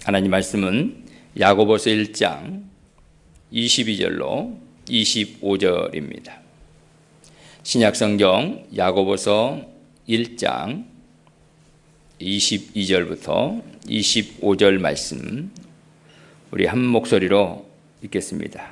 하나님 말씀은 야고보서 1장 22절로 25절입니다. 신약성경 야고보서 1장 22절부터 25절 말씀 우리 한 목소리로 읽겠습니다.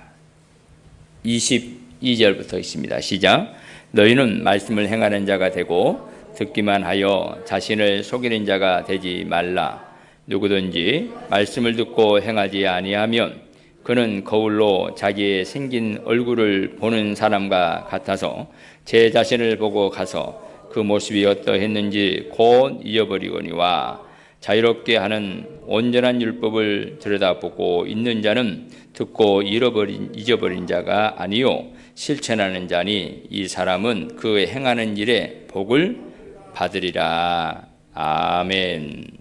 22절부터 있습니다. 시작. 너희는 말씀을 행하는 자가 되고 듣기만 하여 자신을 속이는 자가 되지 말라. 누구든지 말씀을 듣고 행하지 아니하면 그는 거울로 자기의 생긴 얼굴을 보는 사람과 같아서 제 자신을 보고 가서 그 모습이 어떠했는지 곧 잊어버리거니와 자유롭게 하는 온전한 율법을 들여다보고 있는 자는 듣고 잊어버린 자가 아니요 실천하는 자니 이 사람은 그 행하는 일에 복을 받으리라. 아멘.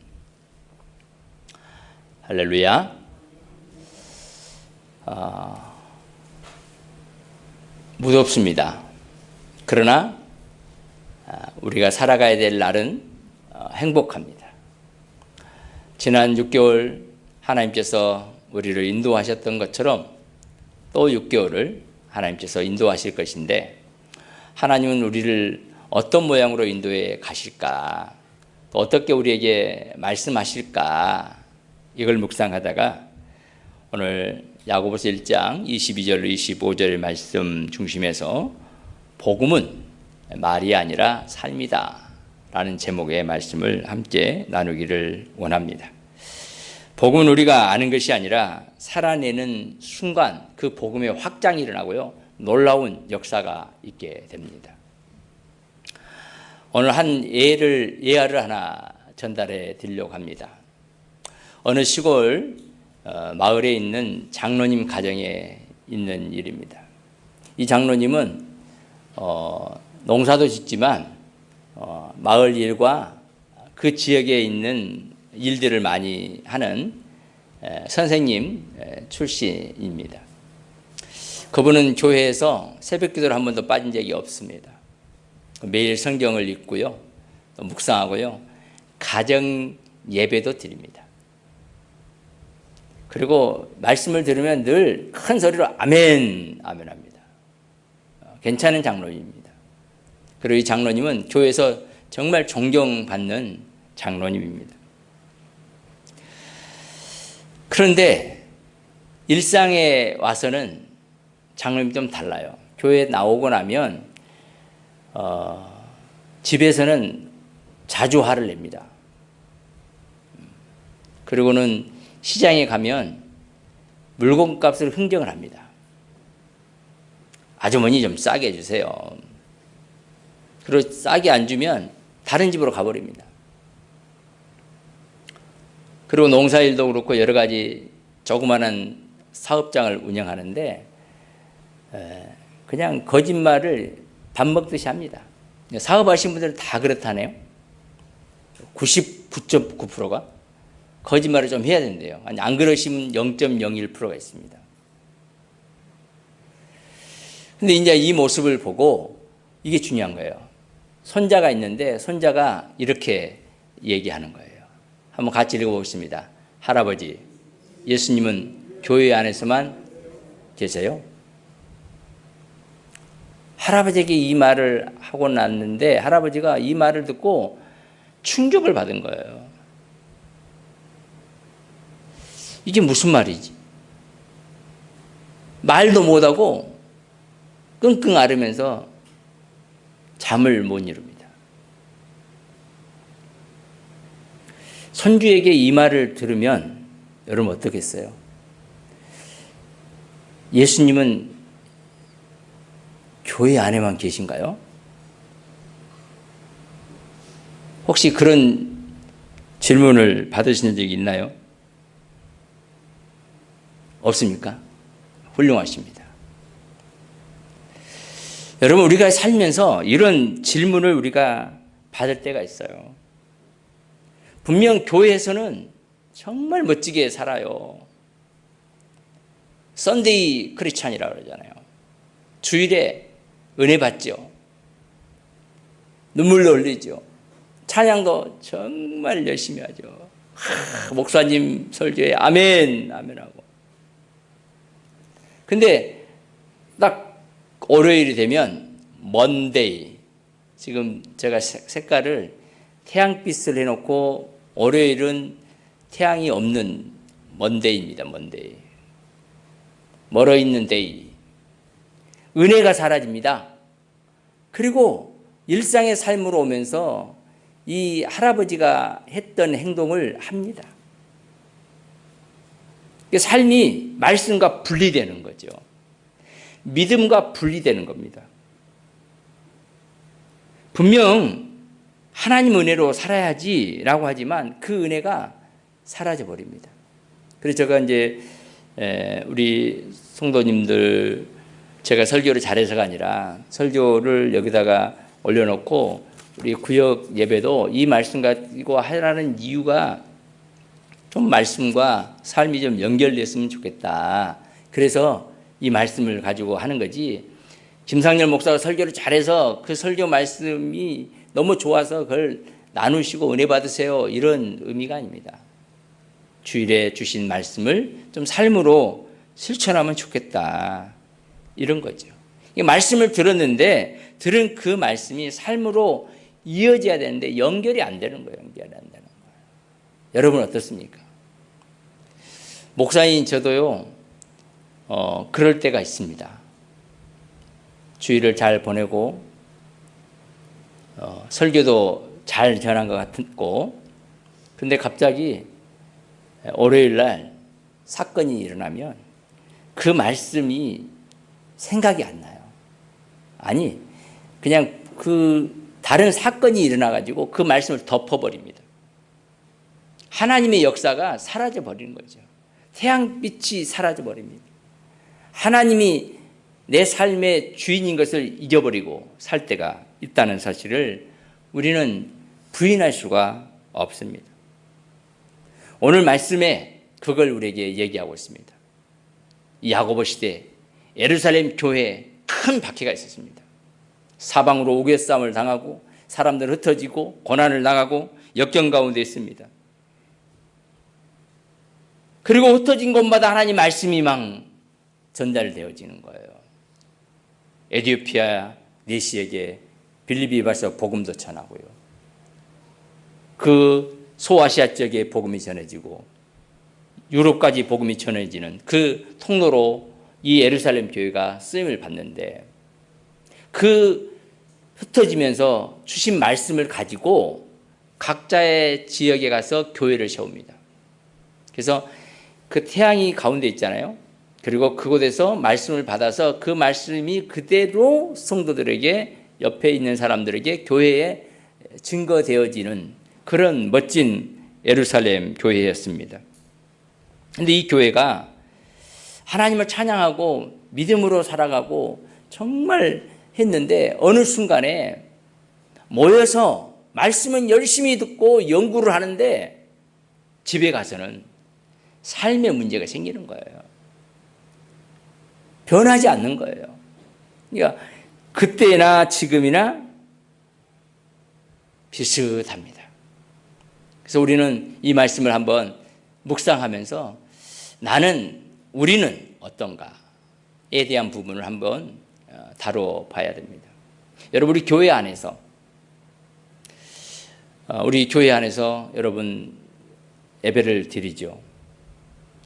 할렐루야. 무덥습니다. 그러나 우리가 살아가야 될 날은 행복합니다. 지난 6개월 하나님께서 우리를 인도하셨던 것처럼 또 6개월을 하나님께서 인도하실 것인데 하나님은 우리를 어떤 모양으로 인도해 가실까? 또 어떻게 우리에게 말씀하실까? 이걸 묵상하다가 오늘 야고보서 1장 22절 25절 말씀 중심에서 복음은 말이 아니라 삶이다 라는 제목의 말씀을 함께 나누기를 원합니다. 복음은 우리가 아는 것이 아니라 살아내는 순간 그 복음의 확장이 일어나고요. 놀라운 역사가 있게 됩니다. 오늘 한 예화를 하나 전달해 드리려고 합니다. 어느 시골 마을에 있는 장로님 가정에 있는 일입니다. 이 장로님은 농사도 짓지만 마을 일과 그 지역에 있는 일들을 많이 하는 선생님 출신입니다. 그분은 교회에서 새벽 기도를 한 번도 빠진 적이 없습니다. 매일 성경을 읽고요, 또 묵상하고요, 가정 예배도 드립니다. 그리고 말씀을 들으면 늘 큰 소리로 아멘, 아멘 합니다. 괜찮은 장로님입니다. 그리고 이 장로님은 교회에서 정말 존경받는 장로님입니다. 그런데 일상에 와서는 장로님이 좀 달라요. 교회에 나오고 나면 집에서는 자주 화를 냅니다. 그리고는 시장에 가면 물건값을 흥정을 합니다. 아주머니 좀 싸게 해주세요. 그리고 싸게 안 주면 다른 집으로 가버립니다. 그리고 농사일도 그렇고 여러 가지 조그마한 사업장을 운영하는데 그냥 거짓말을 밥 먹듯이 합니다. 사업하신 분들은 다 그렇다네요. 99.9%가 거짓말을 좀 해야 된대요. 안 그러시면 0.01%가 있습니다. 근데 이제 이 모습을 보고 이게 중요한 거예요. 손자가 있는데 손자가 이렇게 얘기하는 거예요. 한번 같이 읽어보겠습니다. 할아버지, 예수님은 교회 안에서만 계세요? 할아버지에게 이 말을 하고 났는데 할아버지가 이 말을 듣고 충격을 받은 거예요. 이게 무슨 말이지? 말도 못하고 끙끙 앓으면서 잠을 못 이룹니다. 손주에게 이 말을 들으면 여러분 어떻겠어요? 예수님은 교회 안에만 계신가요? 혹시 그런 질문을 받으신 적이 있나요? 없습니까? 훌륭하십니다. 여러분, 우리가 살면서 이런 질문을 우리가 받을 때가 있어요. 분명 교회에서는 정말 멋지게 살아요. 썬데이 크리스찬이라고 그러잖아요. 주일에 은혜 받죠. 눈물도 흘리죠. 찬양도 정말 열심히 하죠. 목사님 설교에 아멘, 아멘하고. 근데 딱 월요일이 되면 먼데이, 지금 제가 색깔을 태양빛을 해놓고 월요일은 태양이 없는 먼데이입니다. 먼데이. 멀어있는 데이. 은혜가 사라집니다. 그리고 일상의 삶으로 오면서 이 할아버지가 했던 행동을 합니다. 삶이 말씀과 분리되는 거죠. 믿음과 분리되는 겁니다. 분명 하나님 은혜로 살아야지라고 하지만 그 은혜가 사라져 버립니다. 그래서 제가 이제 우리 성도님들, 제가 설교를 잘해서가 아니라 설교를 여기다가 올려놓고 우리 구역 예배도 이 말씀 가지고 하라는 이유가 좀 말씀과 삶이 좀 연결됐으면 좋겠다. 그래서 이 말씀을 가지고 하는 거지, 김상렬 목사가 설교를 잘해서 그 설교 말씀이 너무 좋아서 그걸 나누시고 은혜 받으세요, 이런 의미가 아닙니다. 주일에 주신 말씀을 좀 삶으로 실천하면 좋겠다, 이런 거죠. 말씀을 들었는데 들은 그 말씀이 삶으로 이어져야 되는데 연결이 안 되는 거예요. 연결이 안 되는 거예요. 여러분 어떻습니까? 목사인 저도요, 그럴 때가 있습니다. 주일을 잘 보내고 설교도 잘 전한 것 같고, 근데 갑자기 월요일 날 사건이 일어나면 그 말씀이 생각이 안 나요. 아니, 그냥 그 다른 사건이 일어나가지고 그 말씀을 덮어버립니다. 하나님의 역사가 사라져버리는 거죠. 태양빛이 사라져버립니다. 하나님이 내 삶의 주인인 것을 잊어버리고 살 때가 있다는 사실을 우리는 부인할 수가 없습니다. 오늘 말씀에 그걸 우리에게 얘기하고 있습니다. 야고보 시대 예루살렘 교회에 큰 박해가 있었습니다. 사방으로 우겨싸움을 당하고 사람들 흩어지고 고난을 당하고 역경 가운데 있습니다. 그리고 흩어진 곳마다 하나님 말씀이 막 전달되어지는 거예요. 에티오피아 내시에게 빌립이 와서 복음도 전하고요. 그 소아시아 지역에 복음이 전해지고 유럽까지 복음이 전해지는 그 통로로 이 예루살렘 교회가 쓰임을 받는데, 그 흩어지면서 주신 말씀을 가지고 각자의 지역에 가서 교회를 세웁니다. 그래서 그 태양이 가운데 있잖아요. 그리고 그곳에서 말씀을 받아서 그 말씀이 그대로 성도들에게, 옆에 있는 사람들에게 교회에 증거되어지는 그런 멋진 예루살렘 교회였습니다. 그런데 이 교회가 하나님을 찬양하고 믿음으로 살아가고 정말 했는데, 어느 순간에 모여서 말씀은 열심히 듣고 연구를 하는데 집에 가서는 삶의 문제가 생기는 거예요. 변하지 않는 거예요. 그러니까 그때나 지금이나 비슷합니다. 그래서 우리는 이 말씀을 한번 묵상하면서 우리는 어떤가에 대한 부분을 한번 다뤄봐야 됩니다. 여러분, 우리 교회 안에서 여러분 예배를 드리죠.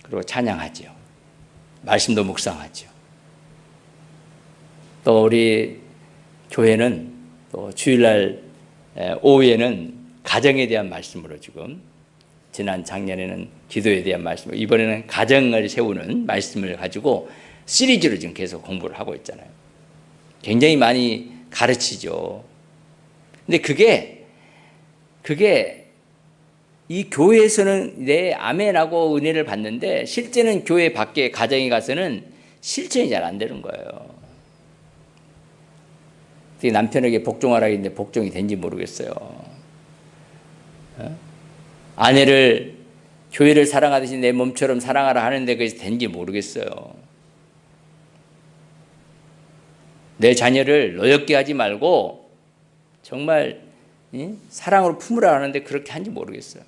그리고 찬양하죠. 말씀도 묵상하죠. 또 우리 교회는 또 주일날 오후에는 가정에 대한 말씀으로, 지금 지난 작년에는 기도에 대한 말씀, 이번에는 가정을 세우는 말씀을 가지고 시리즈로 지금 계속 공부를 하고 있잖아요. 굉장히 많이 가르치죠. 근데 그게 이 교회에서는 내 아멘하고 은혜를 받는데, 실제는 교회 밖에 가정에 가서는 실천이 잘 안 되는 거예요. 남편에게 복종하라고 했는데 복종이 된지 모르겠어요. 아내를 교회를 사랑하듯이 내 몸처럼 사랑하라 하는데 그게 된지 모르겠어요. 내 자녀를 노엽게 하지 말고 정말 사랑으로 품으라 하는데 그렇게 한지 모르겠어요.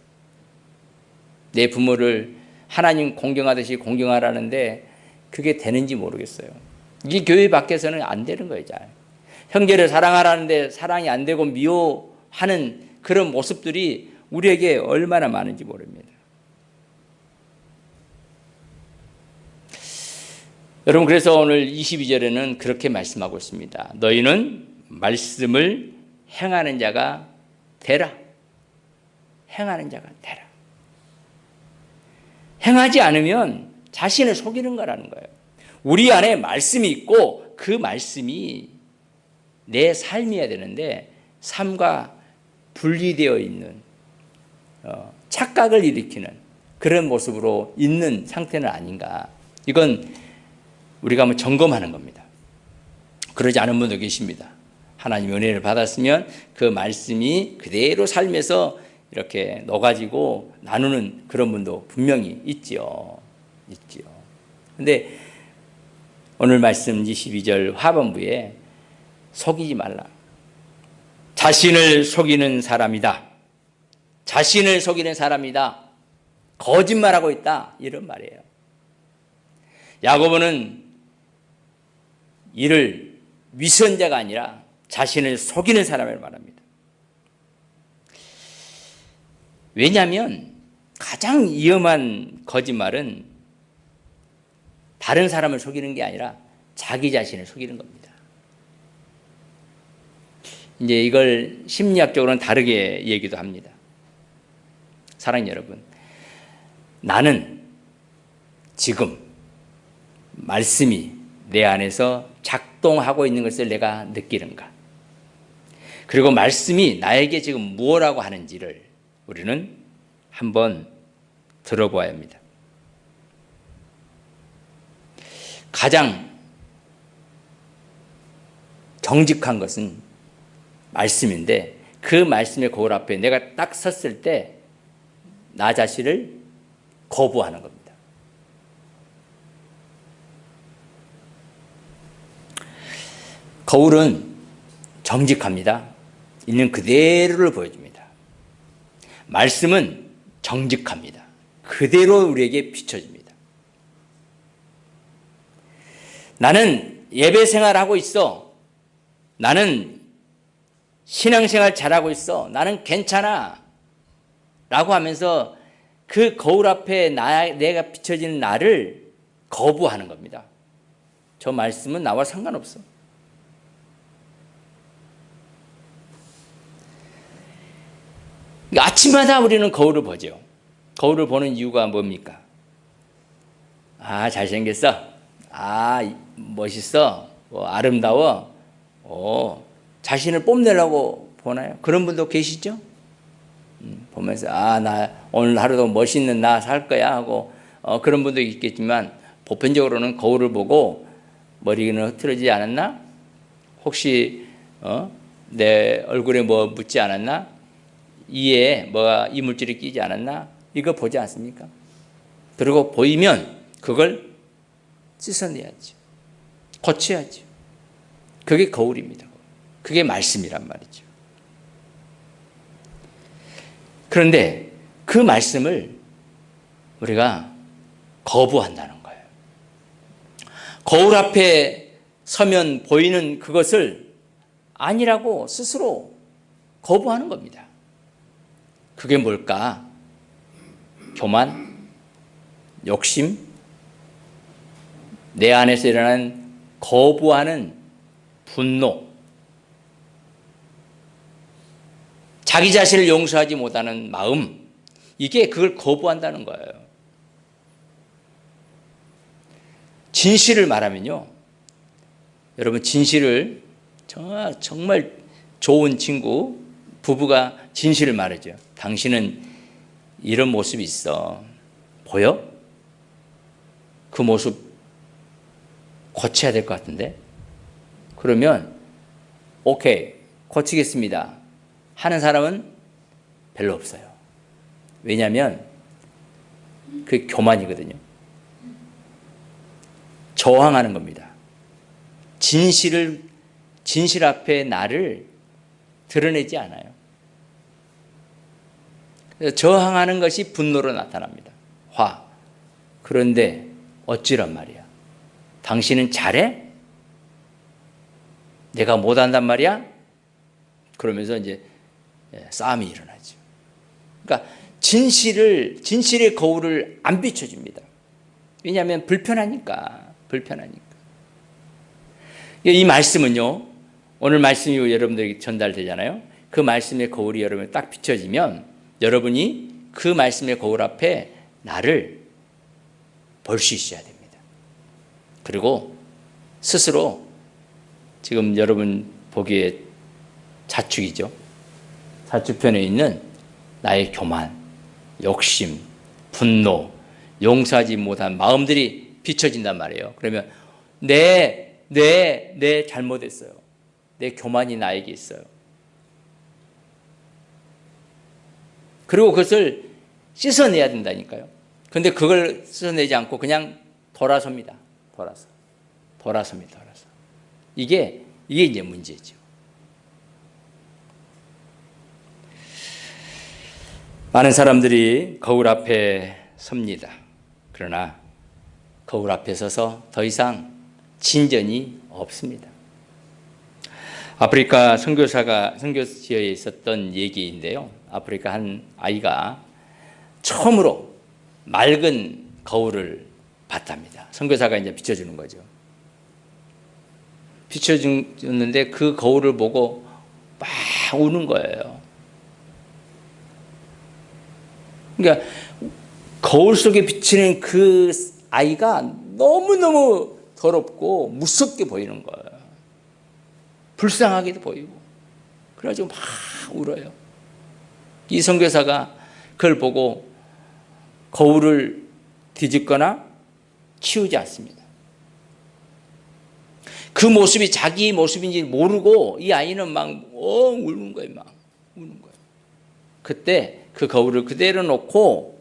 내 부모를 하나님 공경하듯이 공경하라는데 그게 되는지 모르겠어요. 이 교회 밖에서는 안 되는 거예요. 잘. 형제를 사랑하라는데 사랑이 안 되고 미워하는 그런 모습들이 우리에게 얼마나 많은지 모릅니다. 여러분, 그래서 오늘 22절에는 그렇게 말씀하고 있습니다. 너희는 말씀을 행하는 자가 되라. 행하는 자가 되라. 행하지 않으면 자신을 속이는 거라는 거예요. 우리 안에 말씀이 있고 그 말씀이 내 삶이어야 되는데 삶과 분리되어 있는 착각을 일으키는 그런 모습으로 있는 상태는 아닌가. 이건 우리가 한번 점검하는 겁니다. 그러지 않은 분도 계십니다. 하나님의 은혜를 받았으면 그 말씀이 그대로 삶에서 이렇게 넣어가지고 나누는 그런 분도 분명히 있지요. 그런데 오늘 말씀 22절 하반부에 속이지 말라. 자신을 속이는 사람이다. 자신을 속이는 사람이다. 거짓말하고 있다. 이런 말이에요. 야고보는 이를 위선자가 아니라 자신을 속이는 사람을 말합니다. 왜냐하면 가장 위험한 거짓말은 다른 사람을 속이는 게 아니라 자기 자신을 속이는 겁니다. 이제 이걸 심리학적으로는 다르게 얘기도 합니다. 사랑하는 여러분, 나는 지금 말씀이 내 안에서 작동하고 있는 것을 내가 느끼는가? 그리고 말씀이 나에게 지금 무엇라고 하는지를 우리는 한번 들어봐야 합니다. 가장 정직한 것은 말씀인데 그 말씀의 거울 앞에 내가 딱 섰을 때 나 자신을 거부하는 겁니다. 거울은 정직합니다. 있는 그대로를 보여줍니다. 말씀은 정직합니다. 그대로 우리에게 비춰집니다. 나는 예배 생활하고 있어. 나는 신앙생활 잘하고 있어. 나는 괜찮아. 라고 하면서 그 거울 앞에 내가 비춰지는 나를 거부하는 겁니다. 저 말씀은 나와 상관없어. 아침마다 우리는 거울을 보죠. 거울을 보는 이유가 뭡니까? 아, 잘생겼어. 아, 멋있어. 아름다워. 자신을 뽐내려고 보나요? 그런 분도 계시죠? 보면서 나 오늘 하루도 멋있는 나 살 거야 하고 그런 분도 있겠지만 보편적으로는 거울을 보고 머리는 흐트러지지 않았나? 혹시 내 얼굴에 뭐 묻지 않았나? 이에 뭐가 이물질이 끼지 않았나? 이거 보지 않습니까? 그리고 보이면 그걸 씻어내야죠. 고쳐야죠. 그게 거울입니다. 그게 말씀이란 말이죠. 그런데 그 말씀을 우리가 거부한다는 거예요. 거울 앞에 서면 보이는 그것을 아니라고 스스로 거부하는 겁니다. 그게 뭘까? 교만, 욕심, 내 안에서 일어나는 거부하는 분노, 자기 자신을 용서하지 못하는 마음, 이게 그걸 거부한다는 거예요. 진실을 말하면요, 여러분, 진실을 정말 좋은 친구, 부부가 진실을 말하죠. 당신은 이런 모습이 있어. 보여? 그 모습 고쳐야 될 것 같은데? 그러면 오케이, 고치겠습니다 하는 사람은 별로 없어요. 왜냐하면 그게 교만이거든요. 저항하는 겁니다. 진실 앞에 나를 드러내지 않아요. 저항하는 것이 분노로 나타납니다. 화. 그런데 어찌란 말이야. 당신은 잘해? 내가 못한단 말이야? 그러면서 이제 싸움이 일어나죠. 그러니까 진실의 거울을 안 비춰줍니다. 왜냐하면 불편하니까. 이 말씀은요, 오늘 말씀이 여러분들에게 전달되잖아요. 그 말씀의 거울이 여러분에 딱 비춰지면 여러분이 그 말씀의 거울 앞에 나를 볼 수 있어야 됩니다. 그리고 스스로 지금 여러분 보기에 자축이죠. 자축편에 있는 나의 교만, 욕심, 분노, 용서하지 못한 마음들이 비춰진단 말이에요. 그러면 내 잘못했어요. 내 교만이 나에게 있어요. 그리고 그것을 씻어내야 된다니까요. 그런데 그걸 씻어내지 않고 그냥 돌아섭니다. 돌아섭니다. 이게 이제 문제죠. 많은 사람들이 거울 앞에 섭니다. 그러나 거울 앞에 서서 더 이상 진전이 없습니다. 아프리카 선교지에 있었던 얘기인데요. 아프리카 한 아이가 처음으로 맑은 거울을 봤답니다. 선교사가 이제 비춰주는 거죠. 비춰주는데 그 거울을 보고 막 우는 거예요. 그러니까 거울 속에 비치는 그 아이가 너무너무 더럽고 무섭게 보이는 거예요. 불쌍하게도 보이고. 그래가지고 막 울어요. 이 선교사가 그걸 보고 거울을 뒤집거나 치우지 않습니다. 그 모습이 자기 모습인지 모르고 이 아이는 막 우는 거예요. 그때 그 거울을 그대로 놓고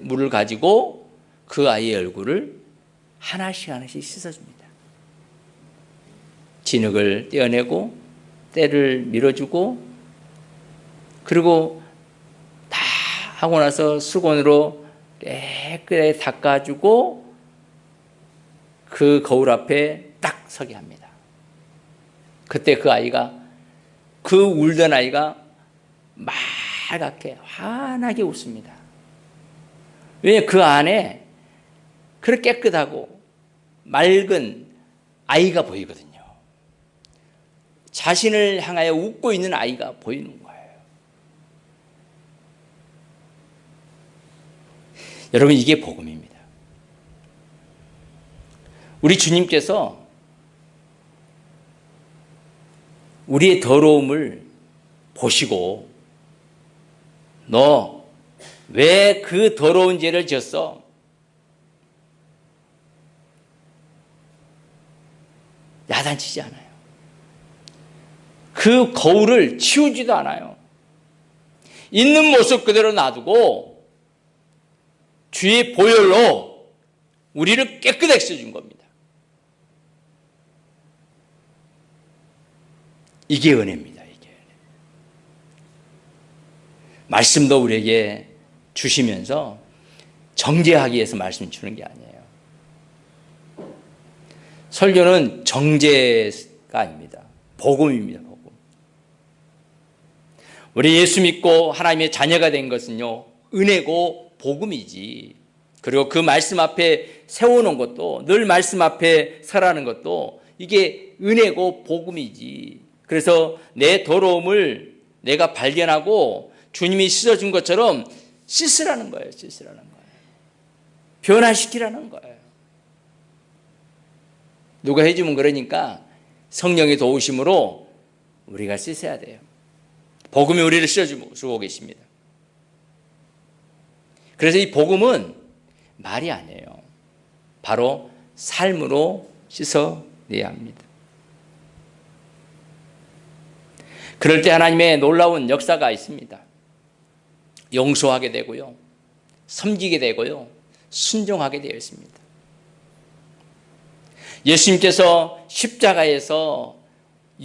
물을 가지고 그 아이의 얼굴을 하나씩 씻어줍니다. 진흙을 떼어내고 때를 밀어주고 그리고 다 하고 나서 수건으로 깨끗하게 닦아주고 그 거울 앞에 딱 서게 합니다. 그때 그 울던 아이가 맑게 환하게 웃습니다. 왜냐하면 그 안에 그렇게 깨끗하고 맑은 아이가 보이거든요. 자신을 향하여 웃고 있는 아이가 보이는 거예요. 여러분, 이게 복음입니다. 우리 주님께서 우리의 더러움을 보시고 너 왜 그 더러운 죄를 지었어? 야단치지 않아요. 그 거울을 치우지도 않아요. 있는 모습 그대로 놔두고 주의 보혈로 우리를 깨끗하게 씻어준 겁니다. 이게 은혜입니다. 말씀도 우리에게 주시면서 정죄하기 위해서 말씀 주는 게 아니에요. 설교는 정죄가 아닙니다. 복음입니다. 복음. 우리 예수 믿고 하나님의 자녀가 된 것은요, 은혜고 복음이지. 그리고 그 말씀 앞에 세워놓은 것도, 늘 말씀 앞에 설하는 것도 이게 은혜고 복음이지. 그래서 내 더러움을 내가 발견하고 주님이 씻어준 것처럼 씻으라는 거예요. 변화시키라는 거예요. 누가 해주면 그러니까 성령의 도우심으로 우리가 씻어야 돼요. 복음이 우리를 씻어주고 계십니다. 그래서 이 복음은 말이 아니에요. 바로 삶으로 씻어내야 합니다. 그럴 때 하나님의 놀라운 역사가 있습니다. 용서하게 되고요, 섬기게 되고요, 순종하게 되어 있습니다. 예수님께서 십자가에서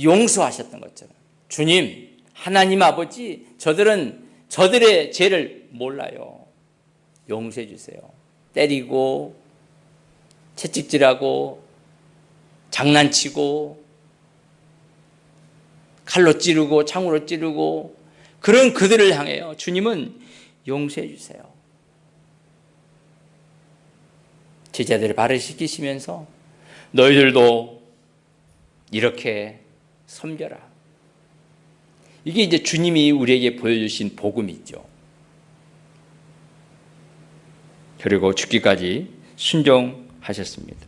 용서하셨던 것처럼, 주님, 하나님 아버지, 저들은 저들의 죄를 몰라요. 용서해 주세요. 때리고 채찍질하고 장난치고 칼로 찌르고 창으로 찌르고 그런 그들을 향해요. 주님은 용서해 주세요. 제자들을 발을 씻기시면서 너희들도 이렇게 섬겨라. 이게 이제 주님이 우리에게 보여주신 복음이죠. 그리고 죽기까지 순종하셨습니다.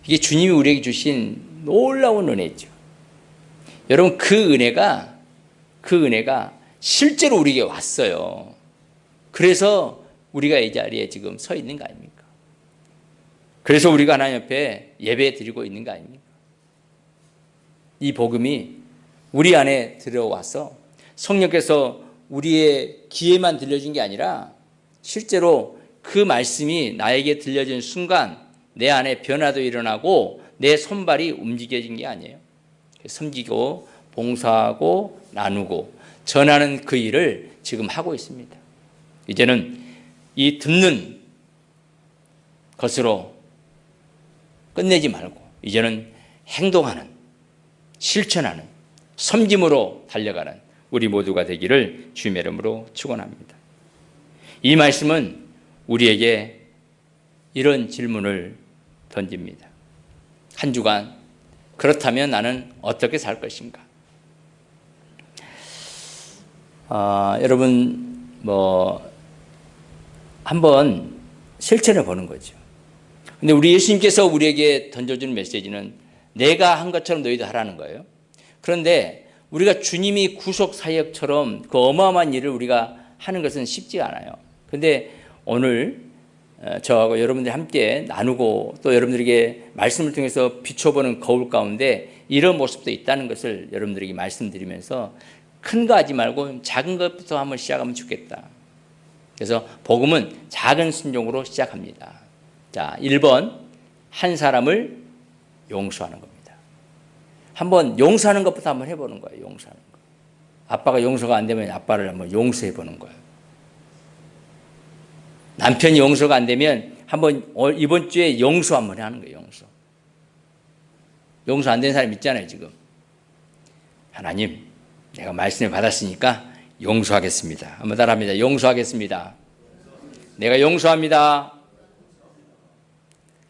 이게 주님이 우리에게 주신 놀라운 은혜죠. 여러분, 그 은혜가 실제로 우리에게 왔어요. 그래서 우리가 이 자리에 지금 서 있는 거 아닙니까? 그래서 우리가 하나님 앞에 예배 드리고 있는 거 아닙니까? 이 복음이 우리 안에 들어와서 성령께서 우리의 귀에만 들려진 게 아니라 실제로 그 말씀이 나에게 들려진 순간 내 안에 변화도 일어나고 내 손발이 움직여진 게 아니에요. 섬기고 봉사하고 나누고 전하는 그 일을 지금 하고 있습니다. 이제는 이 듣는 것으로 끝내지 말고 이제는 행동하는, 실천하는, 섬김으로 달려가는 우리 모두가 되기를 주님의 이름으로 축원합니다. 이 말씀은 우리에게 이런 질문을 던집니다. 한 주간 그렇다면 나는 어떻게 살 것인가? 여러분 한번 실천해 보는 거죠. 근데 우리 예수님께서 우리에게 던져주는 메시지는 내가 한 것처럼 너희도 하라는 거예요. 그런데 우리가 주님이 구속 사역처럼 그 어마어마한 일을 우리가 하는 것은 쉽지 않아요. 그런데 오늘 저하고 여러분들이 함께 나누고 또 여러분들에게 말씀을 통해서 비춰보는 거울 가운데 이런 모습도 있다는 것을 여러분들에게 말씀드리면서 큰 거 하지 말고 작은 것부터 한번 시작하면 좋겠다. 그래서 복음은 작은 순종으로 시작합니다. 자, 1번 한 사람을 용서하는 겁니다. 한번 용서하는 것부터 한번 해보는 거예요. 용서하는 거. 아빠가 용서가 안 되면 아빠를 한번 용서해 보는 거예요. 남편이 용서가 안 되면 한번 이번 주에 용서 한번 하는 거예요. 용서 안 된 사람 있잖아요. 지금 하나님, 내가 말씀을 받았으니까 용서하겠습니다. 한번 따라합니다. 용서하겠습니다. 내가 용서합니다.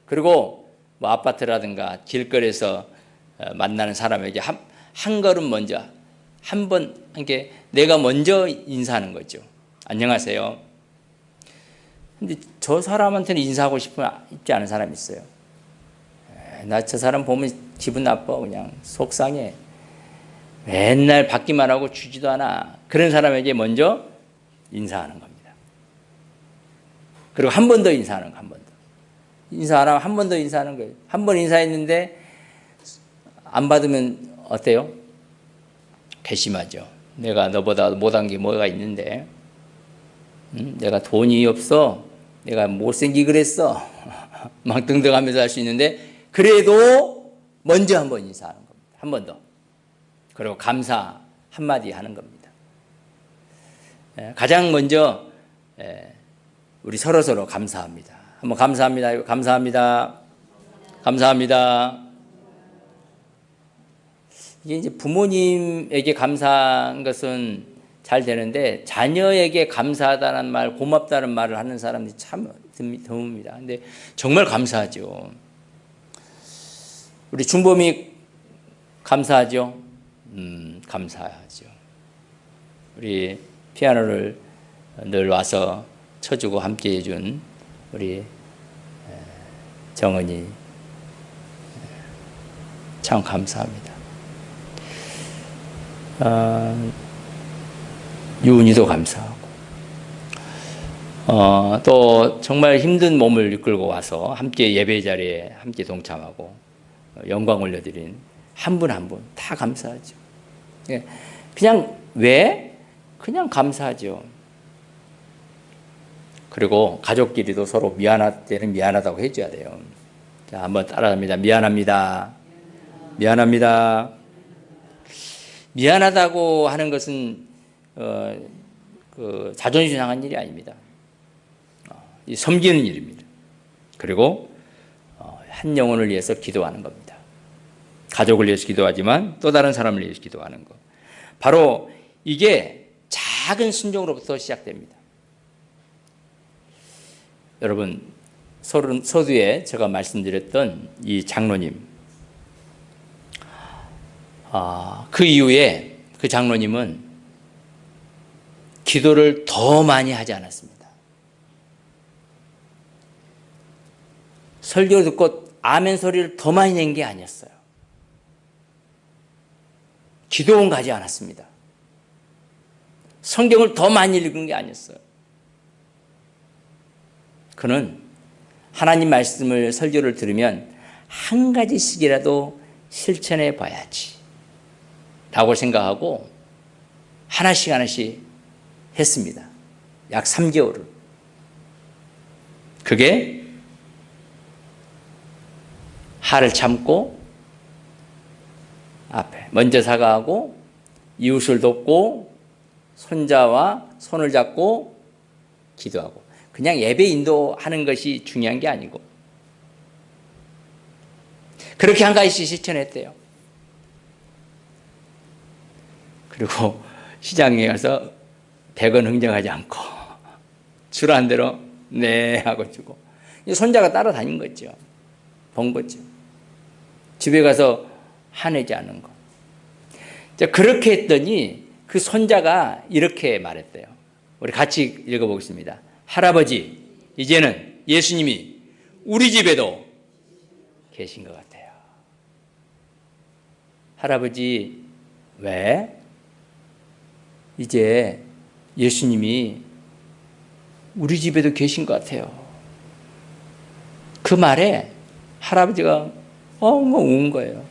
그리고 뭐 아파트라든가 길거리에서 만나는 사람에게 한 걸음 먼저 한번 이렇게 내가 먼저 인사하는 거죠. 안녕하세요. 근데 저 사람한테는 인사하고 싶으면 있지 않은 사람이 있어요. 나 저 사람 보면 기분 나빠. 그냥 속상해. 맨날 받기만 하고 주지도 않아. 그런 사람에게 먼저 인사하는 겁니다. 그리고 한 번 더 인사하는 거, 한 번 더. 인사 안 하면 한 번 더 인사하는 거예요. 한 번 인사했는데 안 받으면 어때요? 괘씸하죠. 내가 너보다 못한 게 뭐가 있는데, 내가 돈이 없어, 내가 못생기 그랬어, 막 등등하면서 할 수 있는데 그래도 먼저 한 번 인사하는 겁니다. 한 번 더. 그리고 감사 한마디 하는 겁니다. 가장 먼저 우리 서로 감사합니다. 한번 감사합니다. 감사합니다. 감사합니다. 이게 이제 부모님에게 감사한 것은 잘 되는데 자녀에게 감사하다는 말, 고맙다는 말을 하는 사람들이 참 드뭅니다. 근데 정말 감사하죠. 우리 준범이 감사하죠. 감사하죠. 우리 피아노를 늘 와서 쳐주고 함께 해준 우리 정은이 참 감사합니다. 유은이도 감사하고 또 정말 힘든 몸을 이끌고 와서 함께 예배 자리에 함께 동참하고 영광 올려드린 한 분 한 분 다 감사하죠. 그냥 왜? 그냥 감사하죠. 그리고 가족끼리도 서로 미안할 때는 미안하다고 해줘야 돼요. 자, 한번 따라합니다. 미안합니다. 미안합니다. 미안하다고 하는 것은 자존심 상한 일이 아닙니다. 섬기는 일입니다. 그리고 한 영혼을 위해서 기도하는 겁니다. 가족을 위해서 기도하지만 또 다른 사람을 위해서 기도하는 것. 바로 이게 작은 순종으로부터 시작됩니다. 여러분, 서두에 제가 말씀드렸던 이 장로님, 그 이후에 그 장로님은 기도를 더 많이 하지 않았습니다. 설교 듣고 아멘 소리를 더 많이 낸 게 아니었어요. 기도원 가지 않았습니다. 성경을 더 많이 읽은 게 아니었어요. 그는 하나님 말씀을 설교를 들으면 한 가지씩이라도 실천해 봐야지 라고 생각하고 하나씩 했습니다. 약 3개월을. 그게 화를 참고 앞에 먼저 사과하고 이웃을 돕고 손자와 손을 잡고 기도하고, 그냥 예배 인도하는 것이 중요한 게 아니고 그렇게 한 가지씩 실천했대요. 그리고 시장에 가서 100원 흥정하지 않고 주라는 대로 네 하고 주고, 손자가 따라다닌 거죠. 본 거죠. 집에 가서 화내지 않은 거. 그렇게 했더니 그 손자가 이렇게 말했대요. 우리 같이 읽어보겠습니다. 할아버지, 이제는 예수님이 우리 집에도 계신 것 같아요. 할아버지, 왜? 이제 예수님이 우리 집에도 계신 것 같아요. 그 말에 할아버지가 엉엉 운 거예요.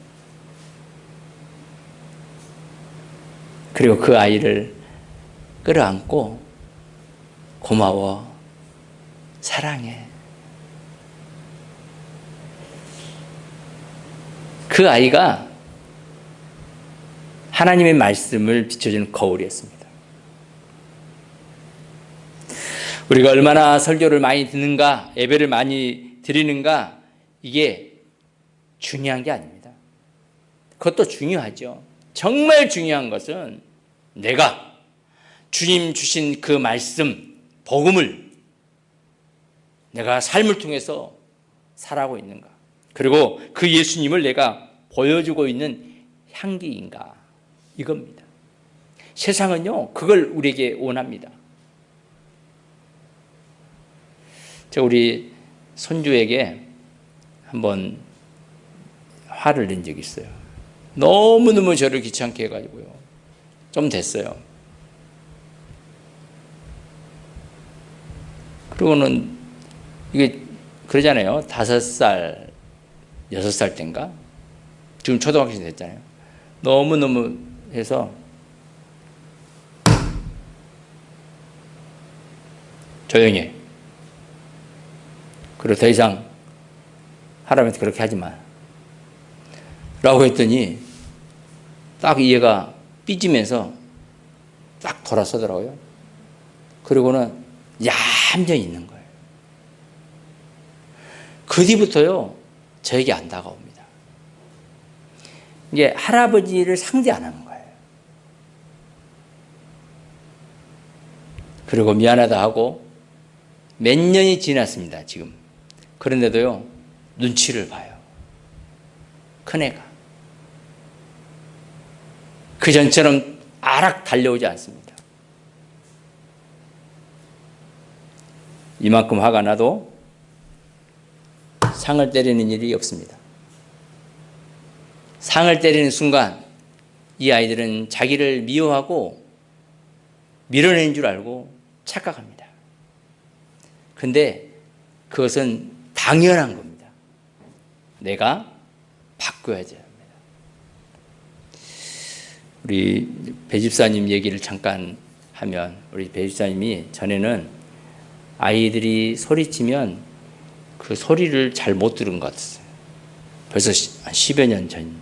그리고 그 아이를 끌어안고 고마워, 사랑해. 그 아이가 하나님의 말씀을 비춰주는 거울이었습니다. 우리가 얼마나 설교를 많이 듣는가, 예배를 많이 드리는가, 이게 중요한 게 아닙니다. 그것도 중요하죠. 정말 중요한 것은 내가 주님 주신 그 말씀, 복음을 내가 삶을 통해서 살아가고 있는가, 그리고 그 예수님을 내가 보여주고 있는 향기인가, 이겁니다. 세상은요, 그걸 우리에게 원합니다. 저 우리 손주에게 한번 화를 낸 적이 있어요. 너무너무 저를 귀찮게 해가지고요. 좀 됐어요. 그리고는 이게 그러잖아요. 5살, 6살 때인가? 지금 초등학생 됐잖아요. 너무너무 해서 조용히 해. 그리고 더 이상 하나님한테 그렇게 하지 마 라고 했더니 딱 얘가 삐지면서 딱 돌아서더라고요. 그리고는 얌전히 있는 거예요. 그 뒤부터요, 저에게 안 다가옵니다. 이게 할아버지를 상대 안 하는 거예요. 그리고 미안하다 하고 몇 년이 지났습니다, 지금. 그런데도요, 눈치를 봐요. 큰애가. 그 전처럼 아락 달려오지 않습니다. 이만큼 화가 나도 상을 때리는 일이 없습니다. 상을 때리는 순간 이 아이들은 자기를 미워하고 밀어내는 줄 알고 착각합니다. 그런데 그것은 당연한 겁니다. 내가 바꿔야지 합니다. 우리 배집사님 얘기를 잠깐 하면, 우리 배집사님이 전에는 아이들이 소리치면 그 소리를 잘 못 들은 것 같았어요. 벌써 한 10여 년 전,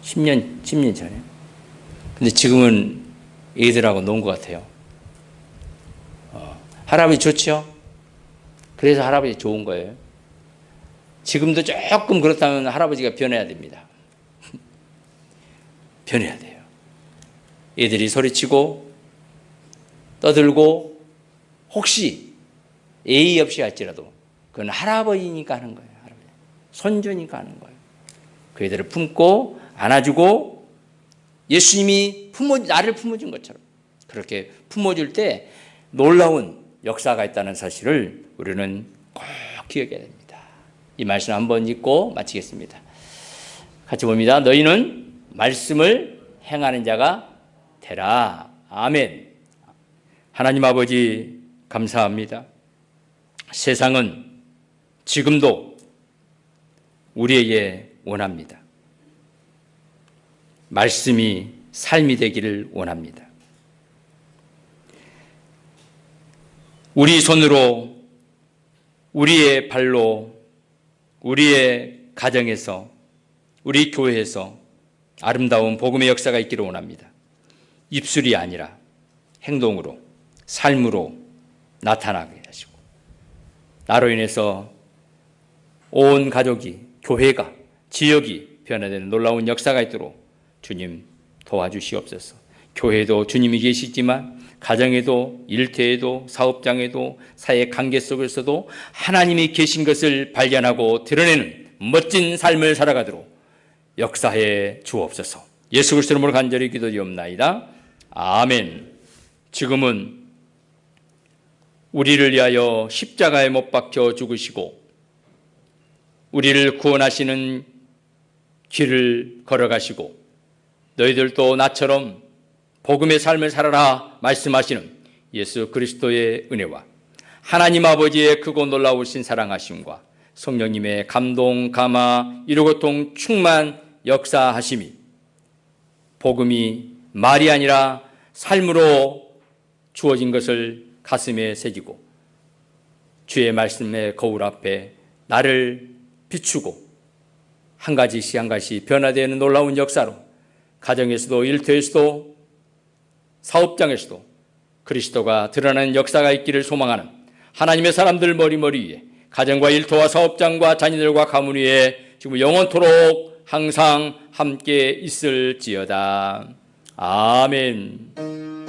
10년 전에. 근데 지금은 애들하고 논 것 같아요. 할아버지 좋죠? 그래서 할아버지 좋은 거예요. 지금도 조금 그렇다면 할아버지가 변해야 됩니다. 변해야 돼요. 애들이 소리치고 떠들고 혹시 예의 없이 할지라도 그건 할아버지니까 하는 거예요. 할아버지. 손주니까 하는 거예요. 그 애들을 품고 안아주고 예수님이 나를 품어준 것처럼 그렇게 품어줄 때 놀라운 역사가 있다는 사실을 우리는 꼭 기억해야 됩니다. 이 말씀 한번 읽고 마치겠습니다. 같이 봅니다. 너희는 말씀을 행하는 자가 되라. 아멘. 하나님 아버지 감사합니다. 세상은 지금도 우리에게 원합니다. 말씀이 삶이 되기를 원합니다. 우리 손으로, 우리의 발로, 우리의 가정에서, 우리 교회에서 아름다운 복음의 역사가 있기를 원합니다. 입술이 아니라 행동으로, 삶으로 나타나게 하시고 나로 인해서 온 가족이, 교회가, 지역이 변화되는 놀라운 역사가 있도록 주님 도와주시옵소서. 교회도 주님이 계시지만 가정에도 일터에도 사업장에도 사회 관계 속에서도 하나님이 계신 것을 발견하고 드러내는 멋진 삶을 살아가도록 역사해 주옵소서. 예수 그리스도 이름으로 간절히 기도드리옵나이다. 아멘. 지금은 우리를 위하여 십자가에 못 박혀 죽으시고 우리를 구원하시는 길을 걸어가시고 너희들도 나처럼 복음의 삶을 살아라 말씀하시는 예수 그리스도의 은혜와 하나님 아버지의 크고 놀라우신 사랑하심과 성령님의 감동, 감화, 이루고통 충만 역사하심이 복음이 말이 아니라 삶으로 주어진 것을 가슴에 새기고 주의 말씀의 거울 앞에 나를 비추고 한 가지씩 한 가지 변화되는 놀라운 역사로 가정에서도 일터에서도 사업장에서도 그리스도가 드러나는 역사가 있기를 소망하는 하나님의 사람들 머리머리 위에 가정과 일터와 사업장과 자녀들과 가문 위에 지금 영원토록 항상 함께 있을지어다. 아멘.